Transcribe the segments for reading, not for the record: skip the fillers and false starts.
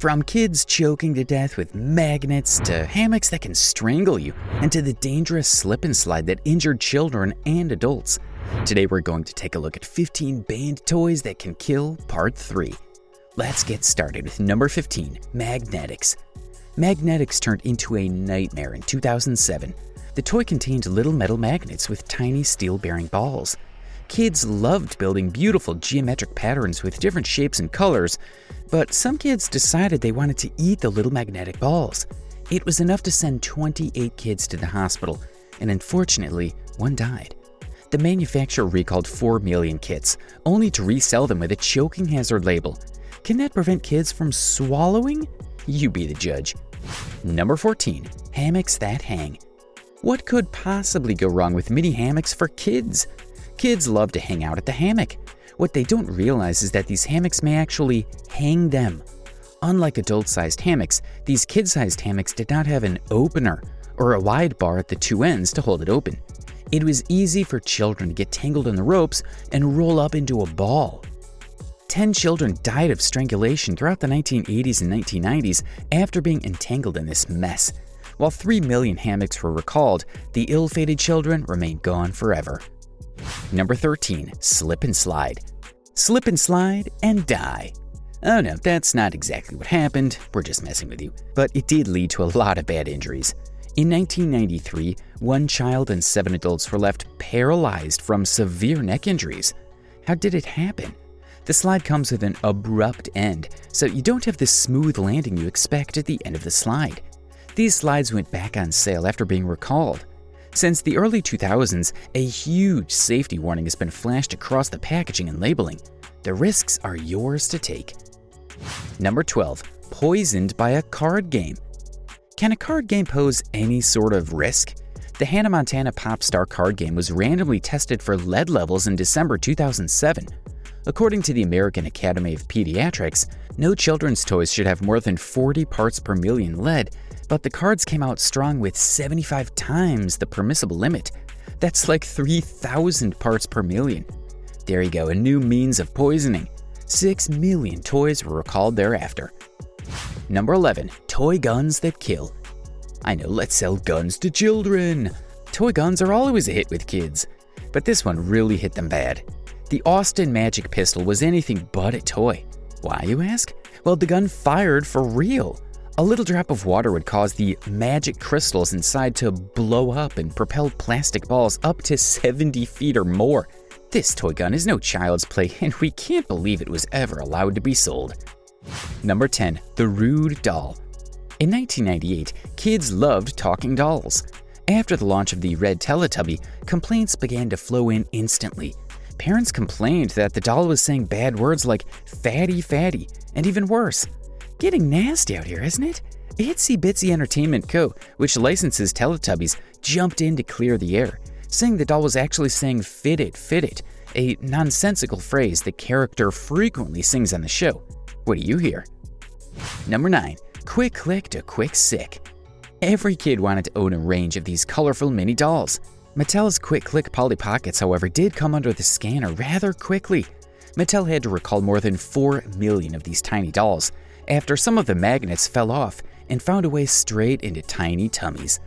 From kids choking to death with magnets, to hammocks that can strangle you, and to the dangerous slip and slide that injured children and adults. Today we're going to take a look at 15 banned toys that can kill, part 3. Let's get started with number 15, magnetics. Magnetics turned into a nightmare in 2007. The toy contained little metal magnets with tiny steel-bearing balls. Kids loved building beautiful geometric patterns with different shapes and colors, but some kids decided they wanted to eat the little magnetic balls. It was enough to send 28 kids to the hospital, and unfortunately, one died. The manufacturer recalled 4 million kits, only to resell them with a choking hazard label. Can that prevent kids from swallowing? You be the judge. Number 14, hammocks that hang. What could possibly go wrong with mini hammocks for kids? Kids love to hang out at the hammock. What they don't realize is that these hammocks may actually hang them. Unlike adult-sized hammocks, these kid-sized hammocks did not have an opener or a wide bar at the two ends to hold it open. It was easy for children to get tangled in the ropes and roll up into a ball. 10 children died of strangulation throughout the 1980s and 1990s after being entangled in this mess. While 3 million hammocks were recalled, the ill-fated children remain gone forever. Number 13, slip and slide. Slip and slide and die. Oh no, that's not exactly what happened, we're just messing with you. But it did lead to a lot of bad injuries. In 1993, 1 child and 7 adults were left paralyzed from severe neck injuries. How did it happen? The slide comes with an abrupt end, so you don't have the smooth landing you expect at the end of the slide. These slides went back on sale after being recalled. Since the early 2000s, a huge safety warning has been flashed across the packaging and labeling. The risks are yours to take. Number 12, poisoned by a card game. Can a card game pose any sort of risk? The Hannah Montana Pop Star card game was randomly tested for lead levels in December 2007. According to the American Academy of Pediatrics, no children's toys should have more than 40 parts per million lead, but the cards came out strong with 75 times the permissible limit. That's like 3,000 parts per million. There you go, a new means of poisoning. 6 million toys were recalled thereafter. Number 11, toy guns that kill. I know, let's sell guns to children. Toy guns are always a hit with kids, but this one really hit them bad. The Austin Magic Pistol was anything but a toy. Why, you ask? Well, the gun fired for real. A little drop of water would cause the magic crystals inside to blow up and propel plastic balls up to 70 feet or more. This toy gun is no child's play, and we can't believe it was ever allowed to be sold. Number 10, the rude doll. In 1998, kids loved talking dolls. After the launch of the Red Teletubby, complaints began to flow in instantly. Parents complained that the doll was saying bad words like fatty fatty, and even worse. Getting nasty out here, isn't it? Itsy Bitsy Entertainment Co., which licenses Teletubbies, jumped in to clear the air, saying the doll was actually saying fit it, a nonsensical phrase the character frequently sings on the show. What do you hear? Number 9, quick click to quick sick. Every kid wanted to own a range of these colorful mini dolls. Mattel's Quick Click Polly Pockets, however, did come under the scanner rather quickly. Mattel had to recall more than 4 million of these tiny dolls after some of the magnets fell off and found a way straight into tiny tummies.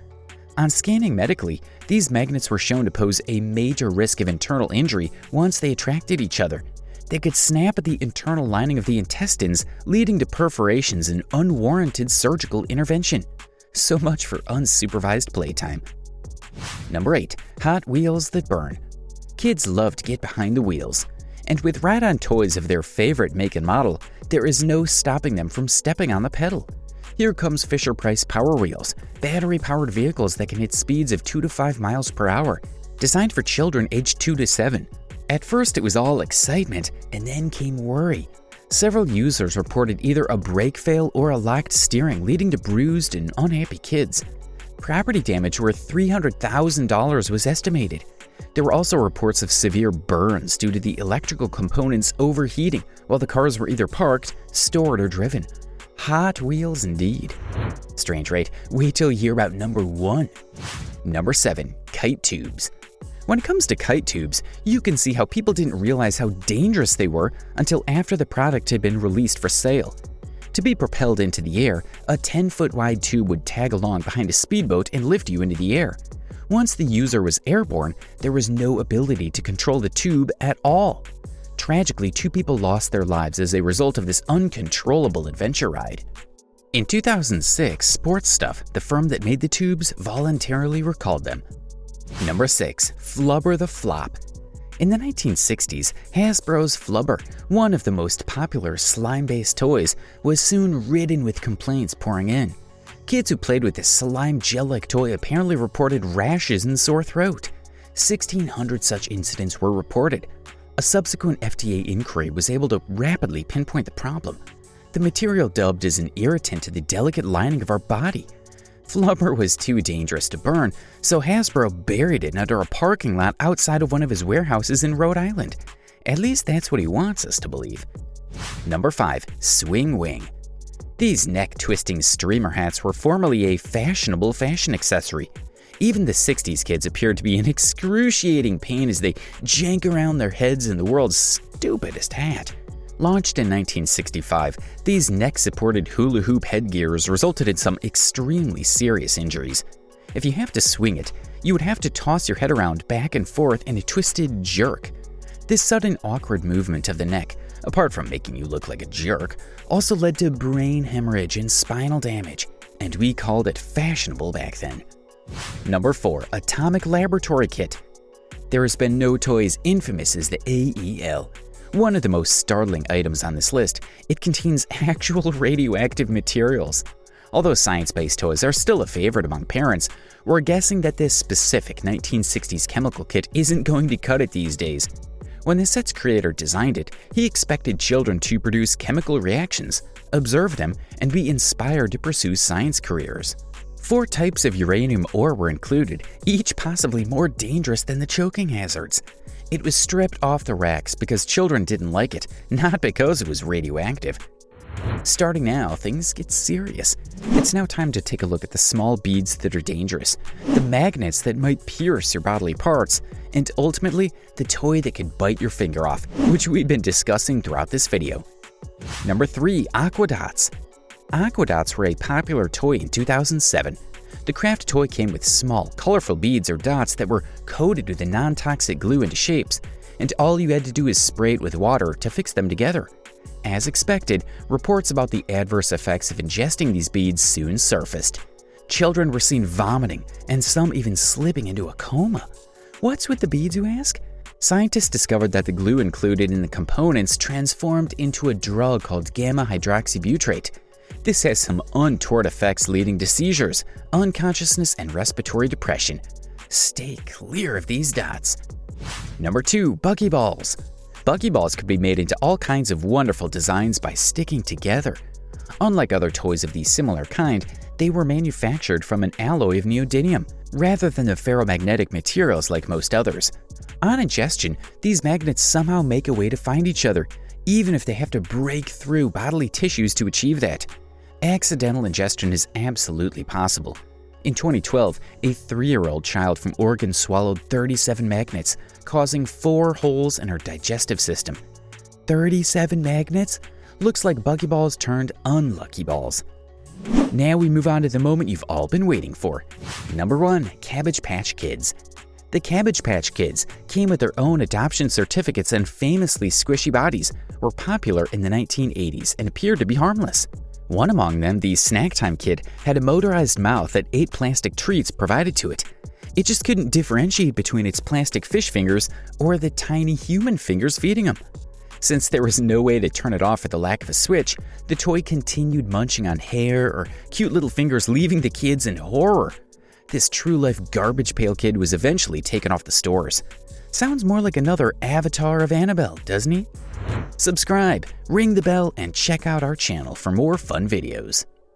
On scanning medically, these magnets were shown to pose a major risk of internal injury once they attracted each other. They could snap at the internal lining of the intestines, leading to perforations and unwarranted surgical intervention. So much for unsupervised playtime. Number 8, Hot Wheels that burn. Kids love to get behind the wheels. And with ride-on toys of their favorite make and model, there is no stopping them from stepping on the pedal. Here comes Fisher-Price Power Wheels, battery-powered vehicles that can hit speeds of 2 to 5 miles per hour, designed for children aged 2 to 7. At first it was all excitement, and then came worry. Several users reported either a brake fail or a locked steering, leading to bruised and unhappy kids. Property damage worth $300,000 was estimated. There were also reports of severe burns due to the electrical components overheating while the cars were either parked, stored, or driven. Hot Wheels indeed. Strange, right? Wait till you hear about number 1. Number 7, kite tubes. When it comes to kite tubes, you can see how people didn't realize how dangerous they were until after the product had been released for sale. To To be propelled into the air, a 10-foot wide tube would tag along behind a speedboat and lift you into the air. Once the user was airborne, there was no ability to control the tube at all. Tragically, 2 people lost their lives as a result of this uncontrollable adventure ride. In 2006, Sports Stuff, the firm that made the tubes, voluntarily recalled them. Number 6. Flubber the Flop. In the 1960s, Hasbro's Flubber, one of the most popular slime-based toys, was soon ridden with complaints pouring in. Kids who played with this slime gel-like toy apparently reported rashes and sore throat. 1,600 such incidents were reported. A subsequent FDA inquiry was able to rapidly pinpoint the problem. The material dubbed as an irritant to the delicate lining of our body. Flubber was too dangerous to burn, so Hasbro buried it under a parking lot outside of one of his warehouses in Rhode Island. At least that's what he wants us to believe. Number 5. Swing Wing. These neck-twisting streamer hats were formerly a fashionable fashion accessory. Even the 60s kids appeared to be in excruciating pain as they jank around their heads in the world's stupidest hat. Launched in 1965, these neck-supported hula hoop headgears resulted in some extremely serious injuries. If you have to swing it, you would have to toss your head around back and forth in a twisted jerk. This sudden awkward movement of the neck, apart from making you look like a jerk, also led to brain hemorrhage and spinal damage, and we called it fashionable back then. Number 4. Atomic Laboratory Kit. There has been no toy as infamous as the AEL. One of the most startling items on this list, it contains actual radioactive materials. Although science-based toys are still a favorite among parents, we're guessing that this specific 1960s chemical kit isn't going to cut it these days. When the set's creator designed it, he expected children to produce chemical reactions, observe them, and be inspired to pursue science careers. 4 types of uranium ore were included, each possibly more dangerous than the choking hazards. It was stripped off the racks because children didn't like it, not because it was radioactive. Starting now, things get serious. It's now time to take a look at the small beads that are dangerous, the magnets that might pierce your bodily parts, and ultimately, the toy that could bite your finger off, which we've been discussing throughout this video. Number 3. Aquadots. Aquadots were a popular toy in 2007. The craft toy came with small, colorful beads or dots that were coated with a non-toxic glue into shapes, and all you had to do is spray it with water to fix them together. As expected, reports about the adverse effects of ingesting these beads soon surfaced. Children were seen vomiting, and some even slipping into a coma. What's with the beads, you ask? Scientists discovered that the glue included in the components transformed into a drug called gamma-hydroxybutyrate. This has some untoward effects leading to seizures, unconsciousness, and respiratory depression. Stay clear of these dots. Number 2. Buckyballs. Buckyballs could be made into all kinds of wonderful designs by sticking together. Unlike other toys of the similar kind, they were manufactured from an alloy of neodymium, rather than the ferromagnetic materials like most others. On ingestion, these magnets somehow make a way to find each other, even if they have to break through bodily tissues to achieve that. Accidental ingestion is absolutely possible. In 2012, a 3-year-old child from Oregon swallowed 37 magnets, causing 4 holes in her digestive system. 37 magnets? Looks like Buckyballs turned unlucky balls. Now we move on to the moment you've all been waiting for. Number 1. Cabbage Patch Kids. The Cabbage Patch Kids came with their own adoption certificates and famously squishy bodies, were popular in the 1980s and appeared to be harmless. One among them, the Snack Time Kid, had a motorized mouth that ate plastic treats provided to it. It just couldn't differentiate between its plastic fish fingers or the tiny human fingers feeding him. Since there was no way to turn it off for the lack of a switch, the toy continued munching on hair or cute little fingers, leaving the kids in horror. This true-life garbage pail kid was eventually taken off the stores. Sounds more like another avatar of Annabelle, doesn't he? Subscribe, ring the bell, and check out our channel for more fun videos.